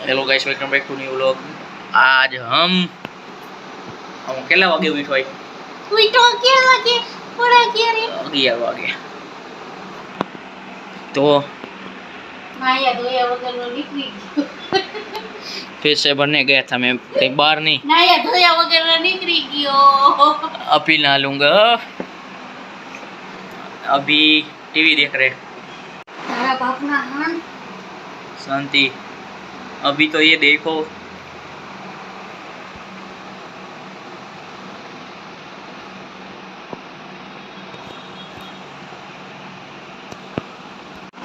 Hello guys, welcome back to new vlog. आज हम કેટલા વાગે ઉઠ્યો હોય? ઉઠો કે વાગે પડા કે રે 11 વાગે। तो નાયા ધોયા વગરનો નીકળી ગયો। फिर से बनने गया था मैं, कहीं बाहर नहीं। નાયા ધોયા વગરનો નીકળી ગયો। अभी नहा लूंगा। अभी टीवी देख रहे। તારા બાપના હાન शांति। अभी तो ये देखो,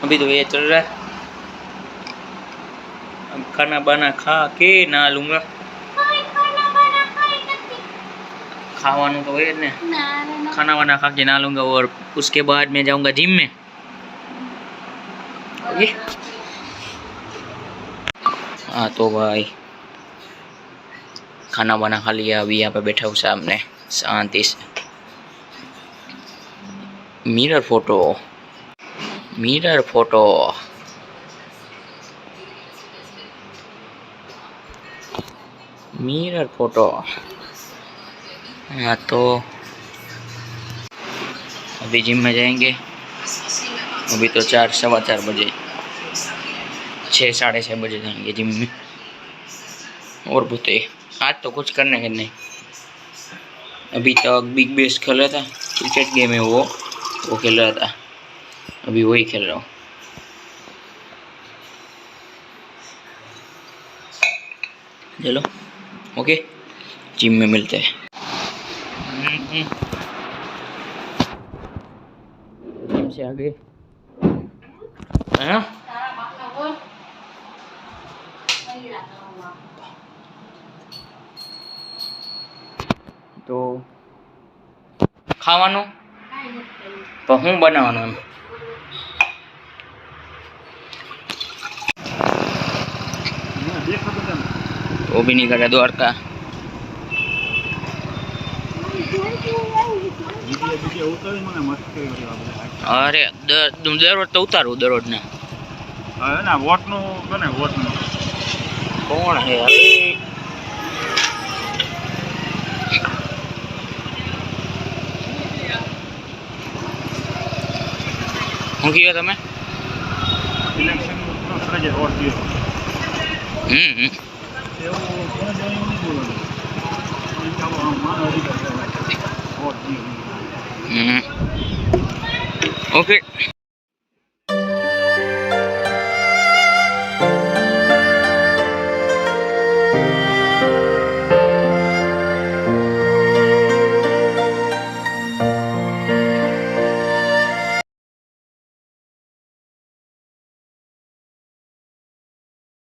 अभी तो ये चल रहा है। अब खाना बना खा के नहा लूंगा। ખાના બના ખાઈ નથી। खावानू तो है ने, ના ના खाना वाना खा के नहा लूंगा और उसके बाद मैं जाऊंगा जिम में। ओके। हाँ तो भाई खाना वाना खा लिया, अभी यहाँ पे बैठा हूँ सामने शांति से। Mirror photo, mirror photo. Mirror photo. हाँ तो अभी जिम में जाएंगे। अभी तो 4 सवा 4 बजे, 6 साढ़े 6 बजे जाएंगे जिम में। और बोलते आज तो कुछ करने के नहीं। अभी तक बिग बेस खेल रहा था, क्रिकेट गेम है वो खेल रहा था। अभी वही खेल रहा हूँ। चलो ओके, जिम में मिलते हैं। जिम से आगे है ना। તારા બાપના બોલ મહિલા કરવા તો ખાવાનું કાઈ નથી કર્યું। તો હું બનાવવાનું એમ? वो भी नहीं करे द्वारका। अरे दररोज तो उतारू दररोज ने। कौन है अरे? હું કીધું તમે? ઓકે